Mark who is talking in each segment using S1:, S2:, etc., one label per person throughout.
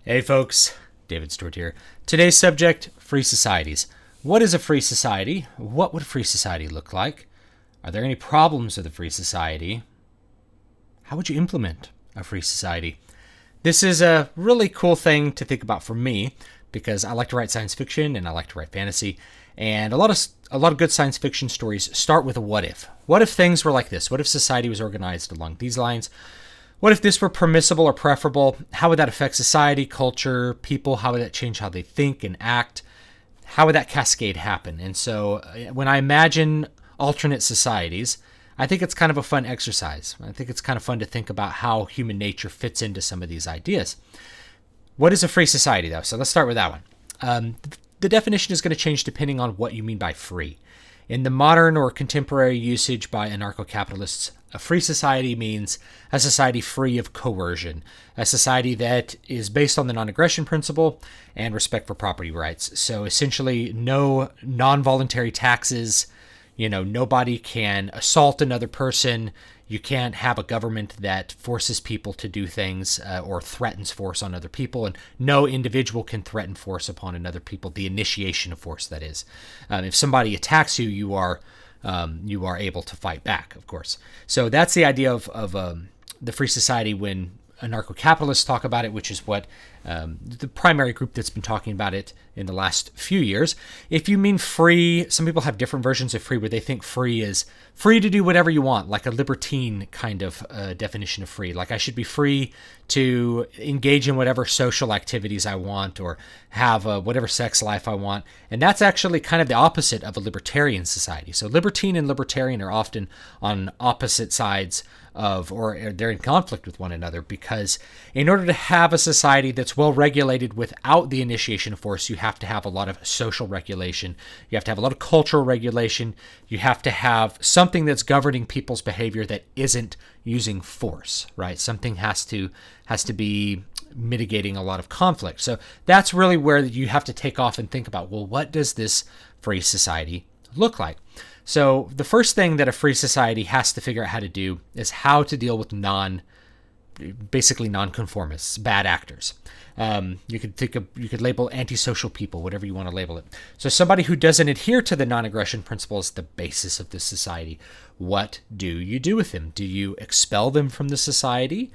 S1: Hey folks, David Stewart here. Today's subject, free societies. What is a free society? What would a free society look like? Are there any problems with a free society? How would you implement a free society? This is a really cool thing to think about for me because I like to write science fiction and I like to write fantasy. And a lot of good science fiction stories start with a what if. What if things were like this? What if society was organized along these lines? What if this were permissible or preferable? How would that affect society, culture, people? How would that change how they think and act? How would that cascade happen? And so when I imagine alternate societies, I think it's kind of a fun exercise. I think it's kind of fun to think about how human nature fits into some of these ideas. What is a free society, though? So let's start with that one. The definition is going to change depending on what you mean by free. In the modern or contemporary usage by anarcho-capitalists, a free society means a society free of coercion, a society that is based on the non-aggression principle and respect for property rights. So essentially, no non-voluntary taxes. Nobody can assault another person. You can't have a government that forces people to do things or threatens force on other people, and no individual can threaten force upon another people. The initiation of force, that is. If somebody attacks you, you are able to fight back, of course. So that's the idea of the free society when anarcho-capitalists talk about it, which is what the primary group that's been talking about it in the last few years. If you mean free, some people have different versions of free where they think free is free to do whatever you want, like a libertine kind of definition of free. Like I should be free to engage in whatever social activities I want or have whatever sex life I want. And that's actually kind of the opposite of a libertarian society. So libertine and libertarian are often on opposite sides of, or they're in conflict with one another, because in order to have a society that's well regulated without the initiation of force, you have to have a lot of social regulation. You have to have a lot of cultural regulation. You have to have something that's governing people's behavior that isn't using force, right? Something has to be mitigating a lot of conflict. So that's really where you have to take off and think about, well, what does this free society look like? So the first thing that a free society has to figure out how to do is how to deal with basically nonconformists, bad actors. You could label antisocial people, whatever you want to label it. So somebody who doesn't adhere to the non-aggression principle is the basis of this society. What do you do with them? Do you expel them from the society?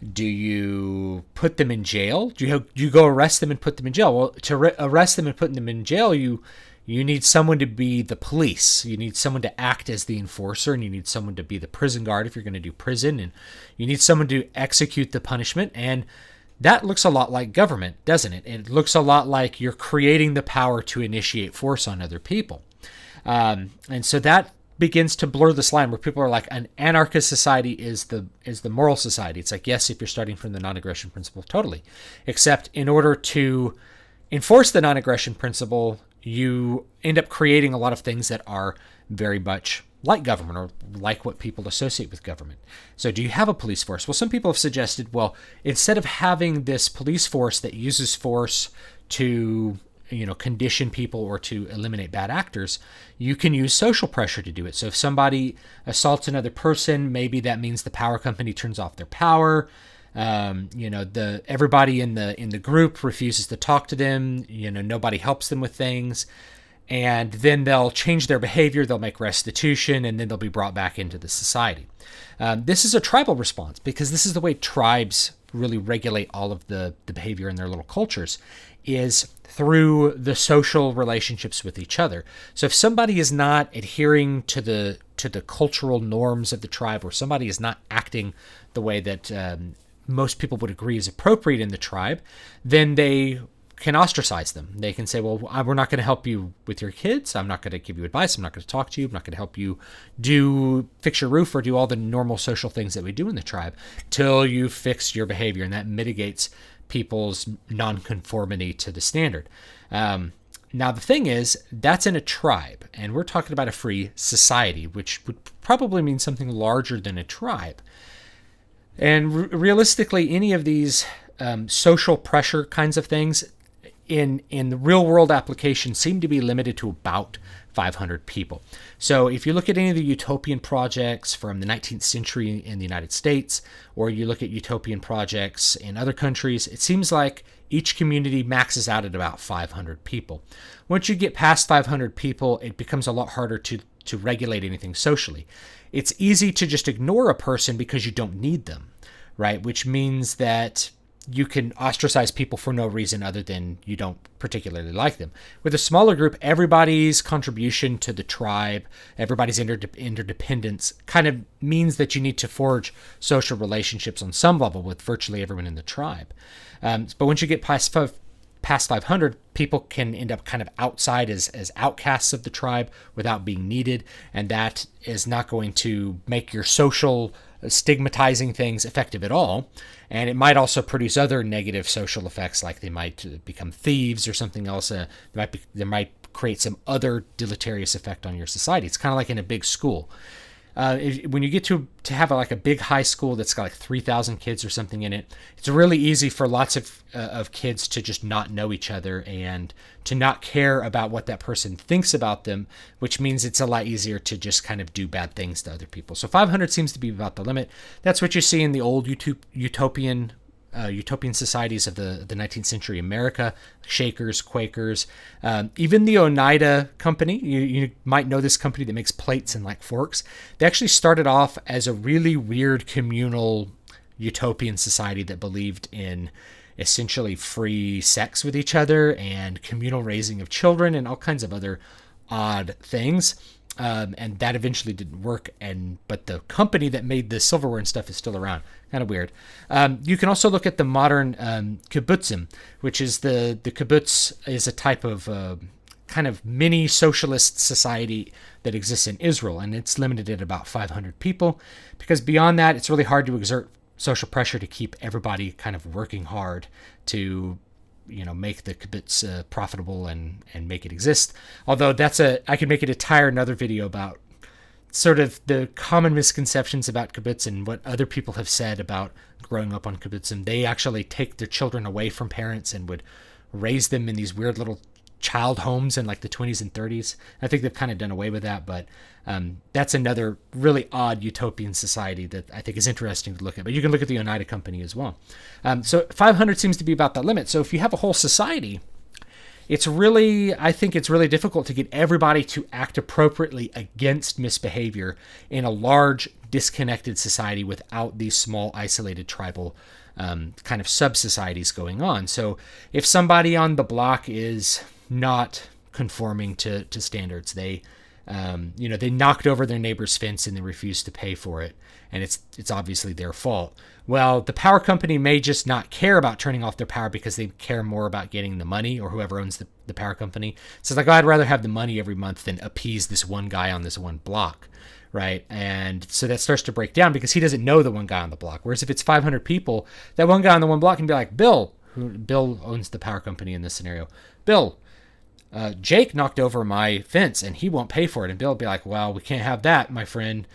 S1: Do you put them in jail? Do you go arrest them and put them in jail? Well, to arrest them and put them in jail, you need someone to be the police. You need someone to act as the enforcer, and you need someone to be the prison guard if you're going to do prison, and you need someone to execute the punishment. And that looks a lot like government, doesn't it? It looks a lot like you're creating the power to initiate force on other people. And so that begins to blur this line where people are like, an anarchist society is the moral society. It's like, yes, if you're starting from the non-aggression principle, totally. Except in order to enforce the non-aggression principle, you end up creating a lot of things that are very much like government or like what people associate with government. So do you have a police force? Well, some people have suggested, well, instead of having this police force that uses force to condition people or to eliminate bad actors, you can use social pressure to do it. So if somebody assaults another person, maybe that means the power company turns off their power. Everybody in the group refuses to talk to them. Nobody helps them with things, and then they'll change their behavior. They'll make restitution, and then they'll be brought back into the society. This is a tribal response because this is the way tribes really regulate all of the behavior in their little cultures, is through the social relationships with each other. So if somebody is not adhering to the cultural norms of the tribe, or somebody is not acting the way that most people would agree is appropriate in the tribe, then they can ostracize them. They can say, well, we're not going to help you with your kids. I'm not going to give you advice. I'm not going to talk to you. I'm not going to help you fix your roof or do all the normal social things that we do in the tribe till you fix your behavior. And that mitigates people's nonconformity to the standard. Now, the thing is, that's in a tribe, and we're talking about a free society, which would probably mean something larger than a tribe. And realistically, any of these social pressure kinds of things, in the real world application seem to be limited to about 500 people. So if you look at any of the utopian projects from the 19th century in the United States, or you look at utopian projects in other countries, it seems like each community maxes out at about 500 people. Once you get past 500 people, it becomes a lot harder to regulate anything socially. It's easy to just ignore a person because you don't need them, right? Which means that you can ostracize people for no reason other than you don't particularly like them. With a smaller group, everybody's contribution to the tribe, everybody's interdependence kind of means that you need to forge social relationships on some level with virtually everyone in the tribe. But once you get past 500, people can end up kind of outside as outcasts of the tribe without being needed, and that is not going to make your social stigmatizing things effective at all. And it might also produce other negative social effects, like they might become thieves or something else. They might create some other deleterious effect on your society. It's kind of like in a big school. When you get to have a big high school that's got like 3,000 kids or something in it, it's really easy for lots of kids to just not know each other and to not care about what that person thinks about them, which means it's a lot easier to just kind of do bad things to other people. So 500 seems to be about the limit. That's what you see in the old utopian societies of the 19th century America, Shakers, Quakers, even the Oneida Company. You might know this company that makes plates and like forks. They actually started off as a really weird communal utopian society that believed in essentially free sex with each other and communal raising of children and all kinds of other odd things. And that eventually didn't work. But the company that made the silverware and stuff is still around. Kind of weird. You can also look at the modern kibbutzim, which is the kibbutz is a type of kind of mini socialist society that exists in Israel, and it's limited at about 500 people, because beyond that, it's really hard to exert social pressure to keep everybody kind of working hard to make the kibbutz profitable and make it exist. Although I could make an another video about sort of the common misconceptions about kibbutz and what other people have said about growing up on kibbutzim. They actually take their children away from parents and would raise them in these weird little child homes in like the 20s and 30s. I think they've kind of done away with that, but that's another really odd utopian society that I think is interesting to look at. But you can look at the Oneida Company as well. So 500 seems to be about that limit. So if you have a whole society, I think it's really difficult to get everybody to act appropriately against misbehavior in a large, disconnected society without these small, isolated tribal kind of sub-societies going on. So if somebody on the block is not conforming to standards, they knocked over their neighbor's fence and they refused to pay for it, and it's obviously their fault. Well, the power company may just not care about turning off their power because they care more about getting the money, or whoever owns the power company. So it's like, I'd rather have the money every month than appease this one guy on this one block, right? And so that starts to break down because he doesn't know the one guy on the block. Whereas if it's 500 people, that one guy on the one block can be like, Bill owns the power company in this scenario. Bill, Jake knocked over my fence and he won't pay for it. And Bill will be like, well, we can't have that, my friend.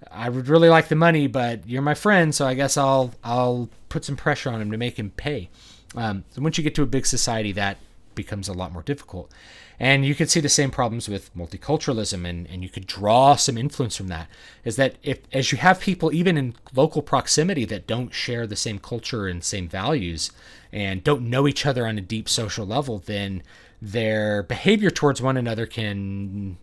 S1: I would really like the money, but you're my friend, so I guess I'll put some pressure on him to make him pay. So once you get to a big society, that becomes a lot more difficult. And you could see the same problems with multiculturalism, and you could draw some influence from that. Is that as you have people even in local proximity that don't share the same culture and same values and don't know each other on a deep social level, then their behavior towards one another can,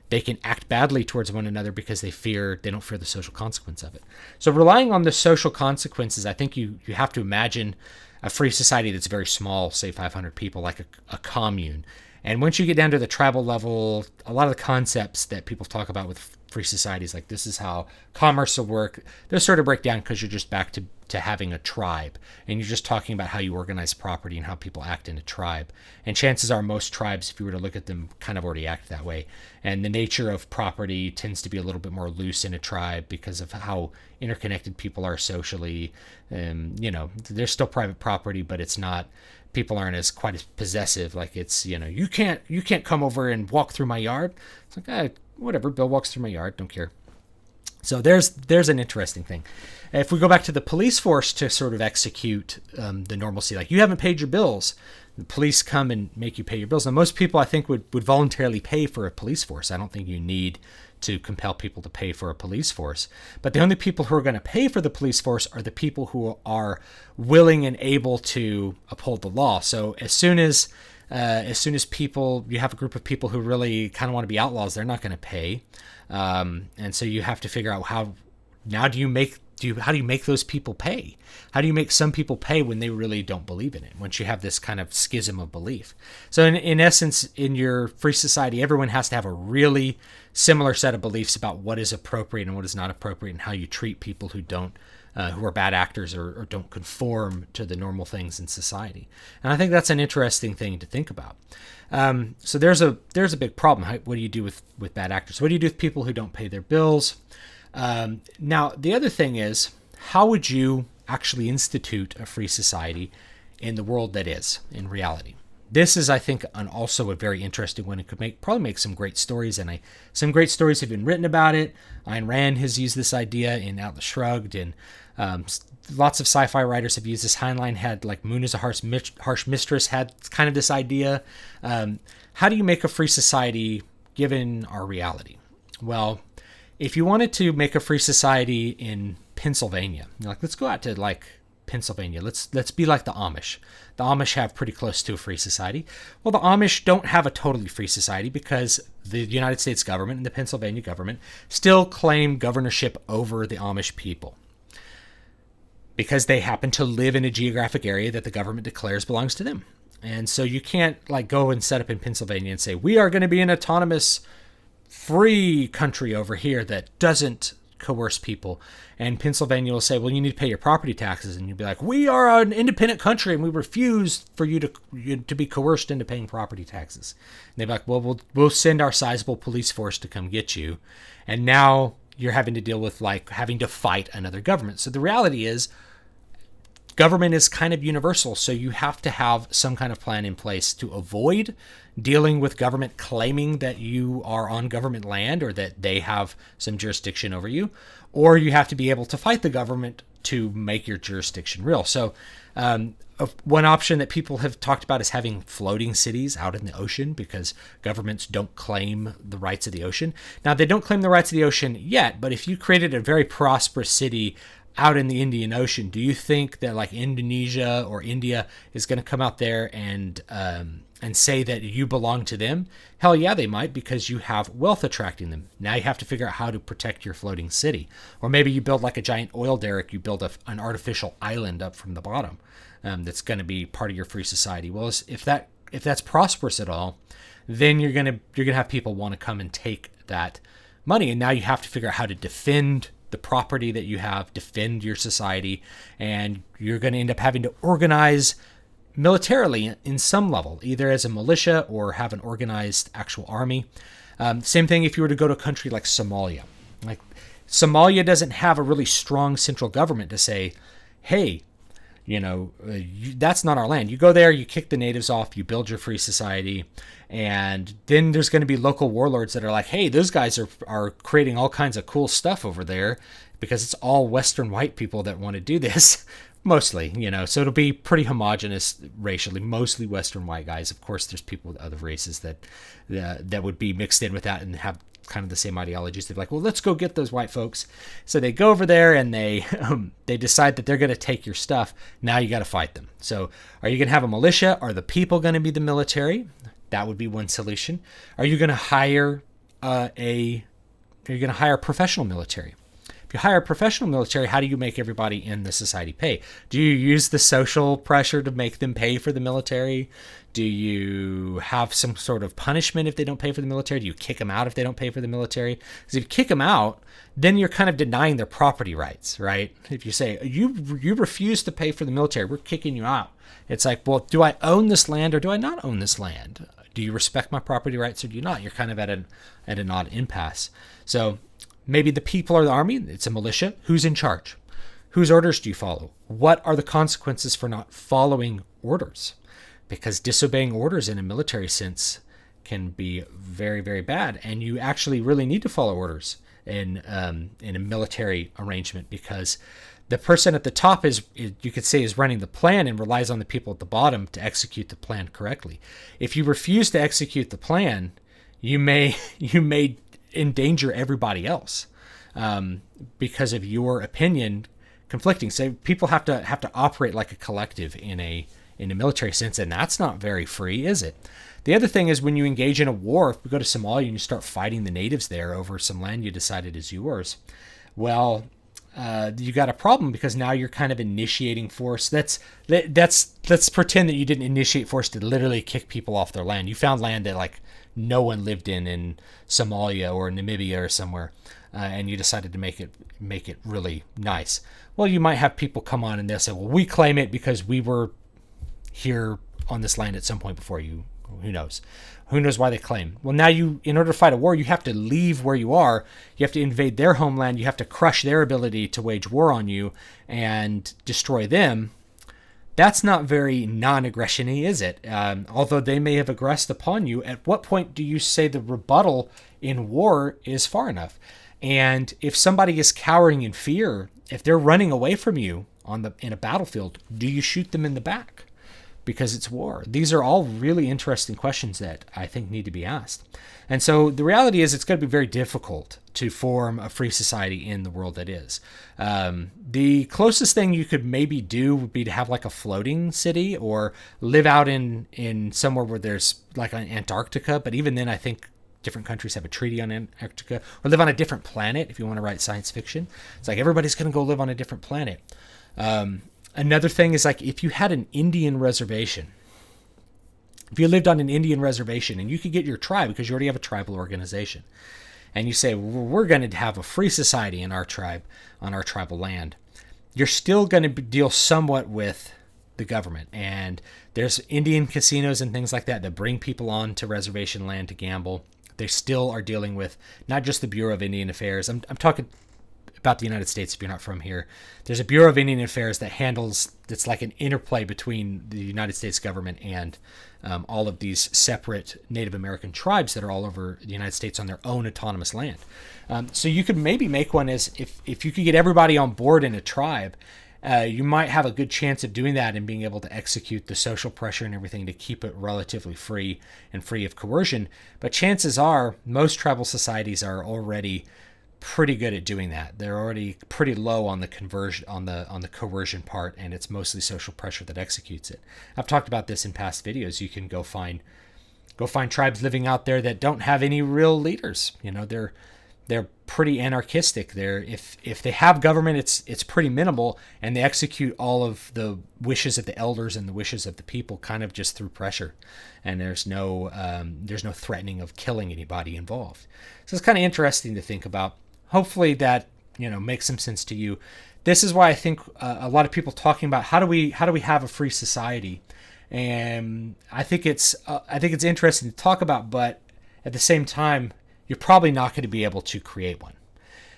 S1: they can act badly towards one another because they don't fear the social consequence of it. So relying on the social consequences, I think you have to imagine a free society that's very small, say 500 people, like a commune. And once you get down to the tribal level, a lot of the concepts that people talk about with free societies, like this is how commerce will work, they'll sort of break down because you're just back to having a tribe. And you're just talking about how you organize property and how people act in a tribe. And chances are most tribes, if you were to look at them, kind of already act that way. And the nature of property tends to be a little bit more loose in a tribe because of how interconnected people are socially. There's still private property, but it's not, people aren't quite as possessive. Like it's, you can't come over and walk through my yard. It's like, whatever, Bill walks through my yard, don't care. So there's an interesting thing. If we go back to the police force to sort of execute the normalcy, like you haven't paid your bills, the police come and make you pay your bills. Now, most people I think would voluntarily pay for a police force. I don't think you need to compel people to pay for a police force. But the only people who are going to pay for the police force are the people who are willing and able to uphold the law. So as soon as people, you have a group of people who really kind of want to be outlaws, they're not going to pay. And so you have to figure out how do you make those people pay? How do you make some people pay when they really don't believe in it, once you have this kind of schism of belief? So in essence, in your free society, everyone has to have a really similar set of beliefs about what is appropriate and what is not appropriate, and how you treat people who are bad actors or don't conform to the normal things in society. And I think that's an interesting thing to think about. So there's a big problem. What do you do with bad actors? What do you do with people who don't pay their bills? Now, the other thing is, how would you actually institute a free society in the world that is, in reality? This is, I think, also a very interesting one. It could probably make some great stories, and some great stories have been written about it. Ayn Rand has used this idea in Atlas Shrugged, and lots of sci-fi writers have used this. Heinlein had, like, Moon is a Harsh Mistress had kind of this idea. How do you make a free society given our reality? Well, if you wanted to make a free society in Pennsylvania, like, let's go out to, like, Pennsylvania. Let's be like the Amish. The Amish have pretty close to a free society. Well, the Amish don't have a totally free society because the United States government and the Pennsylvania government still claim governorship over the Amish people, because they happen to live in a geographic area that the government declares belongs to them. And so you can't, like, go and set up in Pennsylvania and say, we are going to be an autonomous free country over here that doesn't coerce people. And Pennsylvania will say, well, you need to pay your property taxes. And you'll be like, we are an independent country and we refuse for you to be coerced into paying property taxes. And they'll be like, well, we'll send our sizable police force to come get you. And now you're having to deal with, like, having to fight another government. So the reality is, government is kind of universal, so you have to have some kind of plan in place to avoid dealing with government claiming that you are on government land or that they have some jurisdiction over you, or you have to be able to fight the government to make your jurisdiction real. So one option that people have talked about is having floating cities out in the ocean, because governments don't claim the rights of the ocean. Now, they don't claim the rights of the ocean yet, but if you created a very prosperous city out in the Indian Ocean, do you think that, like, Indonesia or India is going to come out there and say that you belong to them? Hell yeah, they might, because you have wealth attracting them. Now you have to figure out how to protect your floating city. Or maybe you build, like, a giant oil derrick, you build an artificial island up from the bottom that's going to be part of your free society. Well, if that's prosperous at all, then you're gonna have people want to come and take that money, and now you have to figure out how to defend the property that you have, defend your society, and you're going to end up having to organize militarily in some level, either as a militia or have an organized actual army. Same thing if you were to go to a country like Somalia. Like, Somalia doesn't have a really strong central government to say, hey, that's not our land. You go there, you kick the natives off, you build your free society, and then there's going to be local warlords that are like, hey, those guys are creating all kinds of cool stuff over there, because it's all Western white people that want to do this, mostly, so it'll be pretty homogenous racially, mostly Western white guys. Of course, there's people with other races that would be mixed in with that and have kind of the same ideologies. They're like, well, let's go get those white folks. So they go over there and they decide that they're going to take your stuff. Now you got to fight them. So are you going to have a militia? Are the people going to be the military? That would be one solution. Are you going to hire a professional military? If you hire a professional military, how do you make everybody in the society pay? Do you use the social pressure to make them pay for the military? Do you have some sort of punishment if they don't pay for the military? Do you kick them out if they don't pay for the military? Because if you kick them out, then you're kind of denying their property rights, right? If you say, you refuse to pay for the military, we're kicking you out. It's like, well, do I own this land or do I not own this land? Do you respect my property rights or do you not? You're kind of at an odd impasse. So maybe the people are the army. It's a militia. Who's in charge? Whose orders do you follow? What are the consequences for not following orders? Because disobeying orders in a military sense can be very, very bad. And you actually really need to follow orders. in a military arrangement, because the person at the top is, you could say, is running the plan and relies on the people at the bottom to execute the plan correctly. If you refuse to execute the plan, you may endanger everybody else because of your opinion conflicting. So people have to operate like a collective in a military sense, and that's not very free, is it? The other thing is when you engage in a war, if we go to Somalia and you start fighting the natives there over some land you decided is yours, well, you got a problem, because now you're kind of initiating force. Let's pretend that you didn't initiate force to literally kick people off their land. You found land that like no one lived in Somalia or Namibia or somewhere, and you decided to make it really nice. Well, you might have people come on and they'll say, well, we claim it because we were here on this land at some point before you. Who knows? Who knows why they claim? Well, now in order to fight a war, you have to leave where you are. You have to invade their homeland. You have to crush their ability to wage war on you and destroy them. That's not very non-aggression-y, is it? Although they may have aggressed upon you, at what point do you say the rebuttal in war is far enough? And if somebody is cowering in fear, if they're running away from you in a battlefield, do you shoot them in the back? Because it's war. These are all really interesting questions that I think need to be asked. And so the reality is it's going to be very difficult to form a free society in the world that is. The closest thing you could maybe do would be to have like a floating city, or live out in somewhere where there's like an Antarctica. But even then, I think different countries have a treaty on Antarctica, or live on a different planet if you want to write science fiction. It's like everybody's going to go live on a different planet. Another thing is like if you had an Indian reservation, if you lived on an Indian reservation and you could get your tribe, because you already have a tribal organization, and you say, we're going to have a free society in our tribe, on our tribal land, you're still going to deal somewhat with the government. And there's Indian casinos and things like that bring people on to reservation land to gamble. They still are dealing with not just the Bureau of Indian Affairs. I'm talking about the United States if you're not from here. There's a Bureau of Indian Affairs that it's like an interplay between the United States government and all of these separate Native American tribes that are all over the United States on their own autonomous land. So you could maybe make one as if you could get everybody on board in a tribe, you might have a good chance of doing that and being able to execute the social pressure and everything to keep it relatively free and free of coercion. But chances are most tribal societies are already pretty good at doing that. They're already pretty low on the coercion part, and it's mostly social pressure that executes it. I've talked about this in past videos. You can go find tribes living out there that don't have any real leaders. You know, they're pretty anarchistic. If they have government, it's pretty minimal, and they execute all of the wishes of the elders and the wishes of the people kind of just through pressure. And there's no threatening of killing anybody involved. So it's kind of interesting to think about. Hopefully that makes some sense to you. This is why I think a lot of people talking about how do we have a free society, and I think it's interesting to talk about, but at the same time, you're probably not going to be able to create one.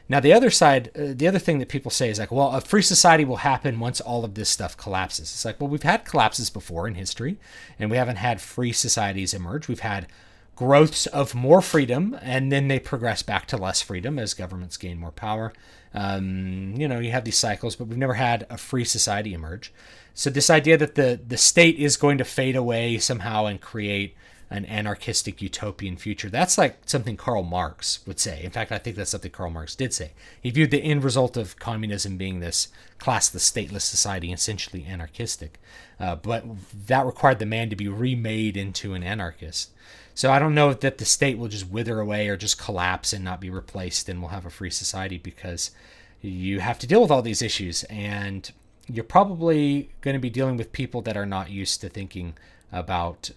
S1: Now, the other thing that people say is like, well, a free society will happen once all of this stuff collapses. It's like, well, we've had collapses before in history, and we haven't had free societies emerge. We've had growths of more freedom, and then they progress back to less freedom as governments gain more power. You have these cycles, but we've never had a free society emerge. So this idea that the state is going to fade away somehow and create an anarchistic utopian future, that's like something Karl Marx would say. In fact, I think that's something Karl Marx did say. He viewed the end result of communism being this classless, stateless society, essentially anarchistic. But that required the man to be remade into an anarchist. So I don't know that the state will just wither away or just collapse and not be replaced and we'll have a free society, because you have to deal with all these issues, and you're probably going to be dealing with people that are not used to thinking about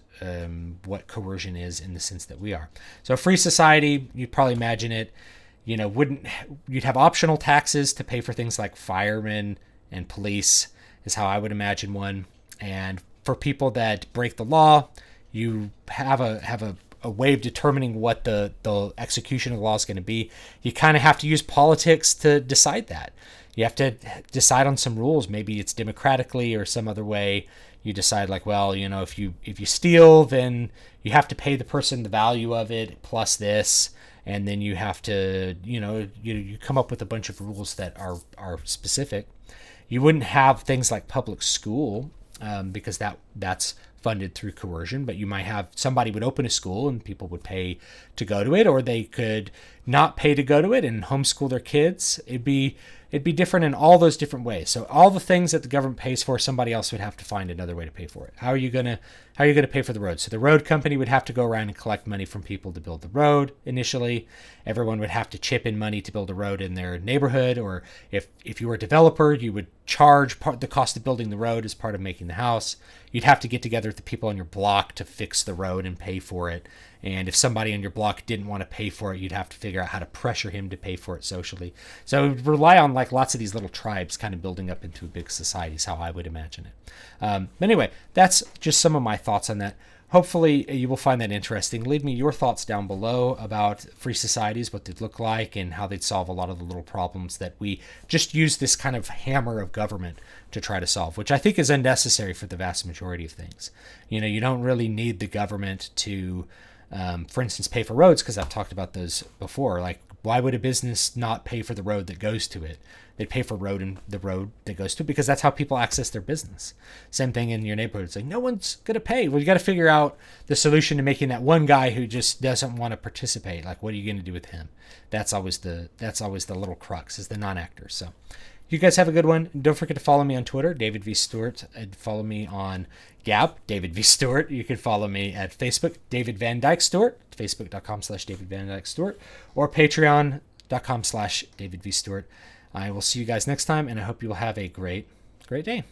S1: what coercion is in the sense that we are. So a free society, you'd probably imagine it, you'd have optional taxes to pay for things like firemen and police is how I would imagine one. And for people that break the law, you have a way of determining what the execution of the law is going to be. You kind of have to use politics to decide that. You have to decide on some rules. Maybe it's democratically or some other way. You decide like, well, if you steal, then you have to pay the person the value of it plus this, and then you have to, you come up with a bunch of rules that are specific. You wouldn't have things like public school because that's funded through coercion, but you might have somebody would open a school and people would pay to go to it, or they could not pay to go to it and homeschool their kids. It'd be different in all those different ways. So all the things that the government pays for, somebody else would have to find another way to pay for it. How are you gonna pay for the road? So the road company would have to go around and collect money from people to build the road initially. Everyone would have to chip in money to build a road in their neighborhood, or if you were a developer, you would charge the cost of building the road as part of making the house. You'd have to get together with the people on your block to fix the road and pay for it. And if somebody on your block didn't want to pay for it, you'd have to figure out how to pressure him to pay for it socially. So it would rely on like lots of these little tribes kind of building up into a big society is how I would imagine it. But anyway, that's just some of my thoughts on that. Hopefully you will find that interesting. Leave me your thoughts down below about free societies, what they'd look like, and how they'd solve a lot of the little problems that we just use this kind of hammer of government to try to solve, which I think is unnecessary for the vast majority of things. You don't really need the government to, for instance, pay for roads, because I've talked about those before. Like, why would a business not pay for the road that goes to it? They pay for the road that goes to it because that's how people access their business. Same thing in your neighborhood. It's like, no one's going to pay. Well, you got to figure out the solution to making that one guy who just doesn't want to participate. Like, what are you going to do with him? That's always the little crux, is the non-actors. So you guys have a good one. Don't forget to follow me on Twitter, David V. Stewart, and follow me on Gab, David V. Stewart. You can follow me at Facebook, David Van Dyke Stewart, facebook.com/David Van Dyke Stewart, or patreon.com/David V. Stewart. I will see you guys next time, and I hope you will have a great day.